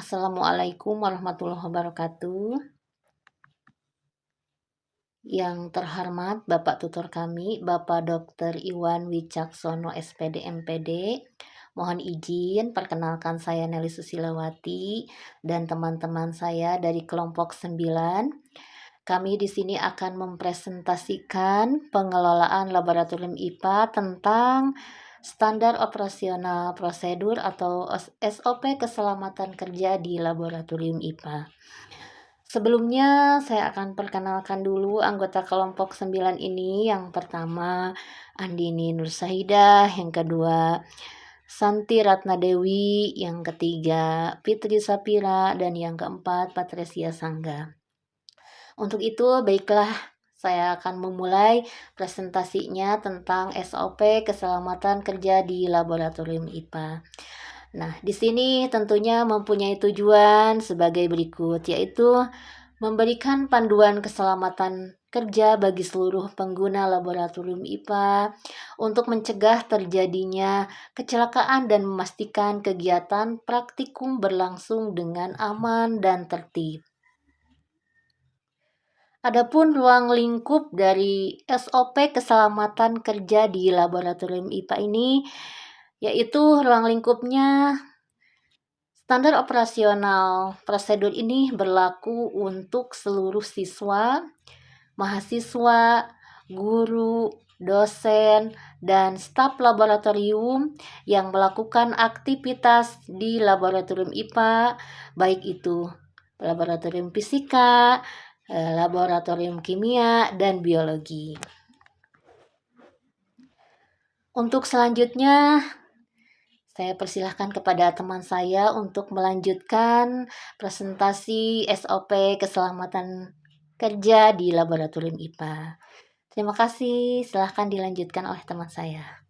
Assalamualaikum warahmatullahi wabarakatuh. Yang terhormat Bapak Tutor kami, Bapak Dr. Iwan Wicaksono SPD MPD. Mohon izin perkenalkan saya Nelly Susilawati dan teman-teman saya dari kelompok 9. Kami di sini akan mempresentasikan pengelolaan laboratorium IPA tentang standar operasional prosedur atau SOP keselamatan kerja di laboratorium IPA. Sebelumnya saya akan perkenalkan dulu anggota kelompok 9 ini. Yang pertama Andini Nursahidah, yang kedua Santi Ratna Dewi, yang ketiga Fitri Sapira, dan yang keempat Patresia Sangga. Untuk itu baiklah, saya akan memulai presentasinya tentang SOP keselamatan kerja di laboratorium IPA. Nah, di sini tentunya mempunyai tujuan sebagai berikut, yaitu memberikan panduan keselamatan kerja bagi seluruh pengguna laboratorium IPA untuk mencegah terjadinya kecelakaan dan memastikan kegiatan praktikum berlangsung dengan aman dan tertib. Adapun ruang lingkup dari SOP keselamatan kerja di laboratorium IPA ini, yaitu ruang lingkupnya standar operasional prosedur ini berlaku untuk seluruh siswa, mahasiswa, guru, dosen, dan staf laboratorium yang melakukan aktivitas di laboratorium IPA, baik itu laboratorium fisika, laboratorium kimia, dan biologi. Untuk selanjutnya, saya persilahkan kepada teman saya untuk melanjutkan presentasi SOP keselamatan kerja di laboratorium IPA. Terima kasih, silahkan dilanjutkan oleh teman saya.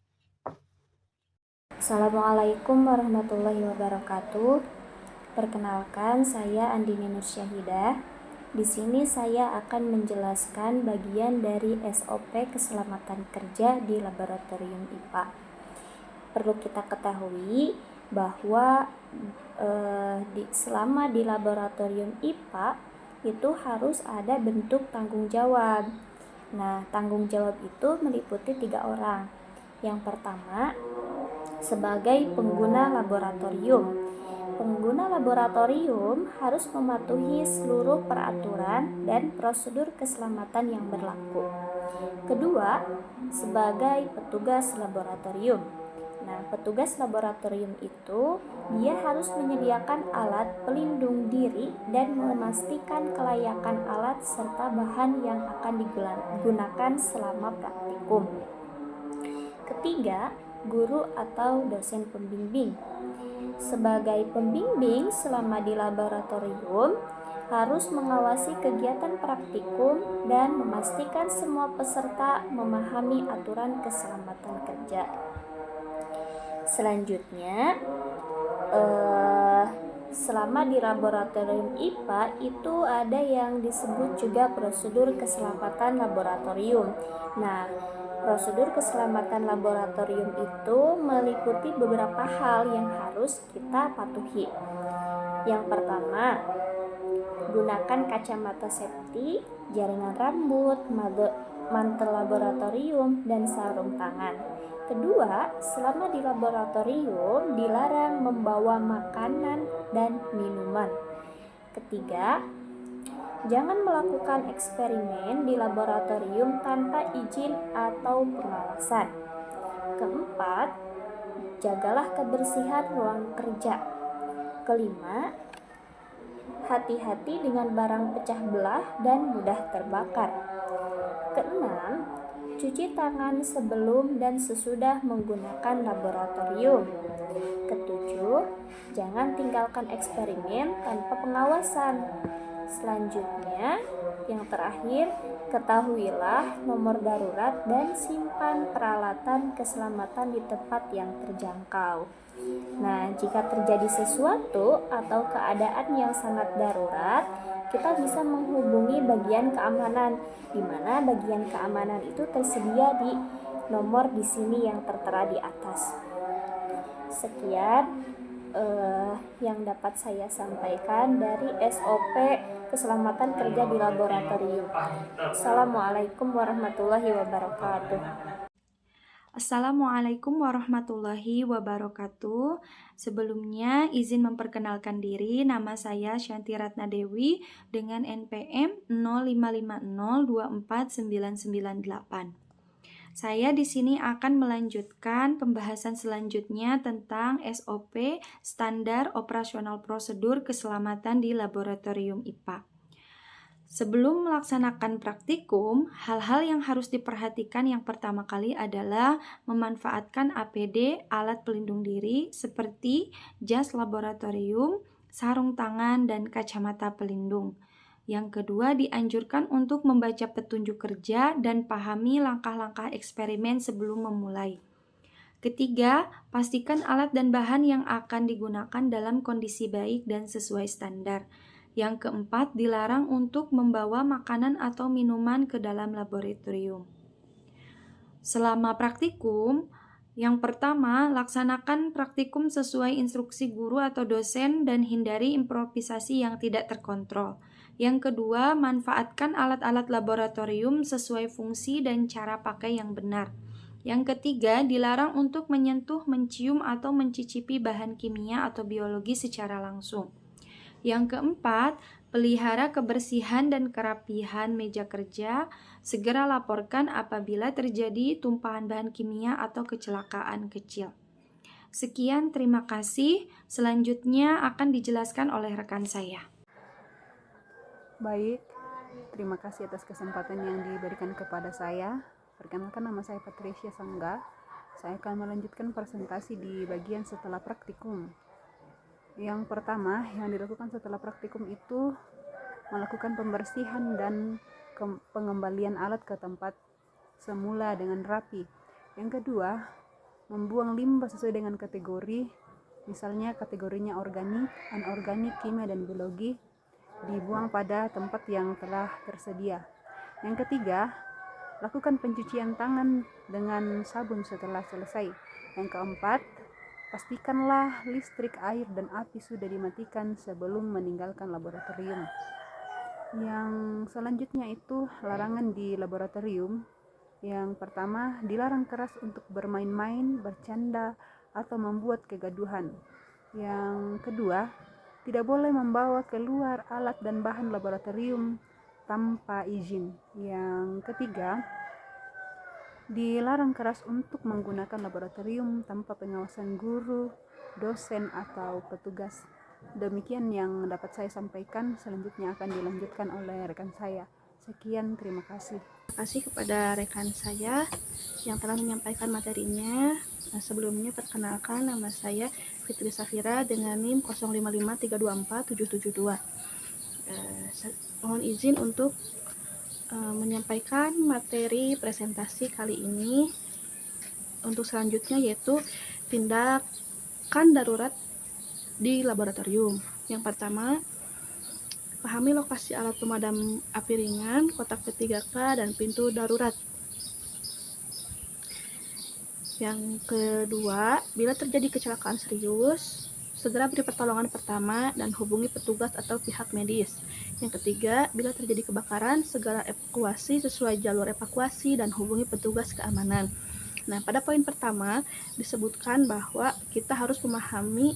Assalamualaikum warahmatullahi wabarakatuh. Perkenalkan, saya Andini Nursyahidah. Di sini saya akan menjelaskan bagian dari SOP keselamatan kerja di laboratorium IPA. Perlu kita ketahui bahwa selama di laboratorium IPA itu harus ada bentuk tanggung jawab. Nah, tanggung jawab itu meliputi 3 orang. Yang pertama, sebagai pengguna laboratorium. Pengguna laboratorium harus mematuhi seluruh peraturan dan prosedur keselamatan yang berlaku. Kedua, sebagai petugas laboratorium. Nah, petugas laboratorium itu dia harus menyediakan alat pelindung diri dan memastikan kelayakan alat serta bahan yang akan digunakan selama praktikum. Ketiga, guru atau dosen pembimbing. Sebagai pembimbing selama di laboratorium harus mengawasi kegiatan praktikum dan memastikan semua peserta memahami aturan keselamatan kerja. Selanjutnya, selama di laboratorium IPA itu ada yang disebut juga prosedur keselamatan laboratorium. Nah, prosedur keselamatan laboratorium itu meliputi beberapa hal yang harus kita patuhi. Yang pertama, gunakan kacamata safety, jaringan rambut, mantel laboratorium, dan sarung tangan. Kedua, selama di laboratorium dilarang membawa makanan dan minuman. Ketiga, jangan melakukan eksperimen di laboratorium tanpa izin atau pengawasan. Keempat, jagalah kebersihan ruang kerja. Kelima, hati-hati dengan barang pecah belah dan mudah terbakar. Keenam, cuci tangan sebelum dan sesudah menggunakan laboratorium. Ketujuh, jangan tinggalkan eksperimen tanpa pengawasan. Selanjutnya, yang terakhir, ketahuilah nomor darurat dan simpan peralatan keselamatan di tempat yang terjangkau. Nah, jika terjadi sesuatu atau keadaan yang sangat darurat, kita bisa menghubungi bagian keamanan, di mana bagian keamanan itu tersedia di nomor di sini yang tertera di atas. Sekian, yang dapat saya sampaikan dari SOP keselamatan kerja di laboratorium. Assalamualaikum warahmatullahi wabarakatuh. Assalamualaikum warahmatullahi wabarakatuh. Sebelumnya izin memperkenalkan diri, nama saya Shanti Ratna Dewi dengan NPM 0550249998. Saya di sini akan melanjutkan pembahasan selanjutnya tentang SOP Standar Operasional Prosedur Keselamatan di Laboratorium IPA. Sebelum melaksanakan praktikum, hal-hal yang harus diperhatikan yang pertama kali adalah memanfaatkan APD, alat pelindung diri seperti jas laboratorium, sarung tangan, dan kacamata pelindung. Yang kedua, dianjurkan untuk membaca petunjuk kerja dan pahami langkah-langkah eksperimen sebelum memulai. Ketiga, pastikan alat dan bahan yang akan digunakan dalam kondisi baik dan sesuai standar. Yang keempat, dilarang untuk membawa makanan atau minuman ke dalam laboratorium. Selama praktikum, yang pertama, laksanakan praktikum sesuai instruksi guru atau dosen dan hindari improvisasi yang tidak terkontrol. Yang kedua, manfaatkan alat-alat laboratorium sesuai fungsi dan cara pakai yang benar. Yang ketiga, dilarang untuk menyentuh, mencium, atau mencicipi bahan kimia atau biologi secara langsung. Yang keempat, pelihara kebersihan dan kerapihan meja kerja. Segera laporkan apabila terjadi tumpahan bahan kimia atau kecelakaan kecil. Sekian, terima kasih. Selanjutnya akan dijelaskan oleh rekan saya. Baik, terima kasih atas kesempatan yang diberikan kepada saya. Perkenalkan, nama saya Patricia Sangga. Saya akan melanjutkan presentasi di bagian setelah praktikum. Yang pertama yang dilakukan setelah praktikum itu melakukan pembersihan dan pengembalian alat ke tempat semula dengan rapi. Yang kedua, membuang limbah sesuai dengan kategori, misalnya kategorinya organik, anorganik, kimia, dan biologi, dibuang pada tempat yang telah tersedia. Yang ketiga, lakukan pencucian tangan dengan sabun setelah selesai. Yang keempat, pastikanlah listrik, air, dan api sudah dimatikan sebelum meninggalkan laboratorium. Yang selanjutnya itu larangan di laboratorium. Yang pertama, dilarang keras untuk bermain-main, bercanda, atau membuat kegaduhan. Yang kedua, tidak boleh membawa keluar alat dan bahan laboratorium tanpa izin. Yang ketiga, dilarang keras untuk menggunakan laboratorium tanpa pengawasan guru, dosen, atau petugas. Demikian yang dapat saya sampaikan. Selanjutnya akan dilanjutkan oleh rekan saya. Sekian, terima kasih. Terima kasih kepada rekan saya yang telah menyampaikan materinya. Sebelumnya perkenalkan, nama saya Fitri Safira dengan NIM 0553247772. Mohon izin untuk menyampaikan materi presentasi kali ini. Untuk selanjutnya yaitu tindakan darurat di laboratorium. Yang pertama, pahami lokasi alat pemadam api ringan, kotak P3K, dan pintu darurat. Yang kedua, bila terjadi kecelakaan serius, segera beri pertolongan pertama dan hubungi petugas atau pihak medis. Yang ketiga, bila terjadi kebakaran, segera evakuasi sesuai jalur evakuasi dan hubungi petugas keamanan. Nah, pada poin pertama disebutkan bahwa kita harus memahami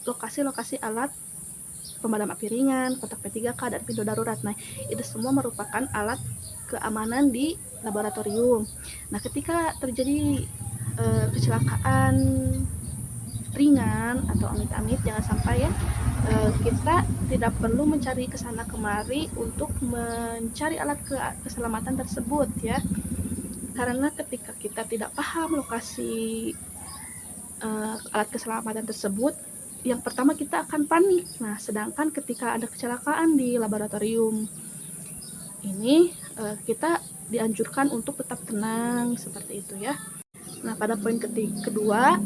lokasi-lokasi alat pemadam api ringan, kotak P3K, dan pintu darurat. Nah, itu semua merupakan alat keamanan di laboratorium. Nah, ketika terjadi kecelakaan ringan atau amit-amit, jangan sampai ya kita tidak perlu mencari kesana kemari untuk mencari alat keselamatan tersebut ya, karena ketika kita tidak paham lokasi alat keselamatan tersebut, yang pertama kita akan panik. Nah, sedangkan ketika ada kecelakaan di laboratorium ini, kita dianjurkan untuk tetap tenang seperti itu ya. Nah, pada poin kedua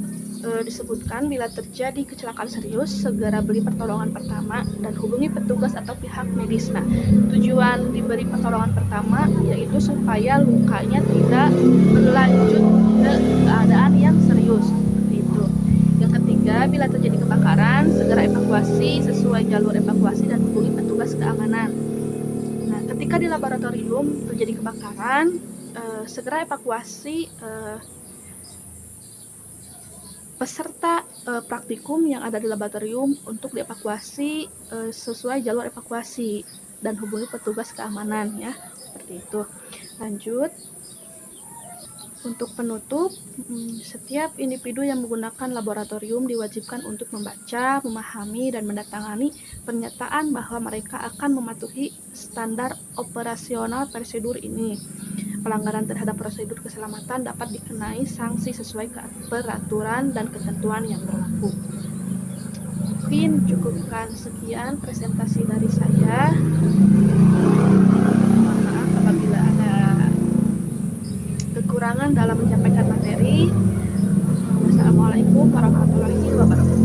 disebutkan bila terjadi kecelakaan serius, segera beri pertolongan pertama dan hubungi petugas atau pihak medis. Nah, tujuan diberi pertolongan pertama yaitu supaya lukanya tidak berlanjut ke keadaan yang serius. Seperti itu. Yang ketiga, ketiga, bila terjadi kebakaran, segera evakuasi sesuai jalur evakuasi dan hubungi petugas keamanan. Nah, ketika di laboratorium terjadi kebakaran, segera evakuasi peserta praktikum yang ada di laboratorium untuk dievakuasi sesuai jalur evakuasi dan hubungi petugas keamanan ya, seperti itu. Lanjut, untuk penutup, setiap individu yang menggunakan laboratorium diwajibkan untuk membaca, memahami, dan menandatangani pernyataan bahwa mereka akan mematuhi standar operasional prosedur ini. Pelanggaran terhadap prosedur keselamatan dapat dikenai sanksi sesuai peraturan dan ketentuan yang berlaku. Mungkin cukupkan sekian presentasi dari saya. Mohon maaf apabila ada kekurangan dalam menyampaikan materi. Wassalamualaikum warahmatullahi wabarakatuh.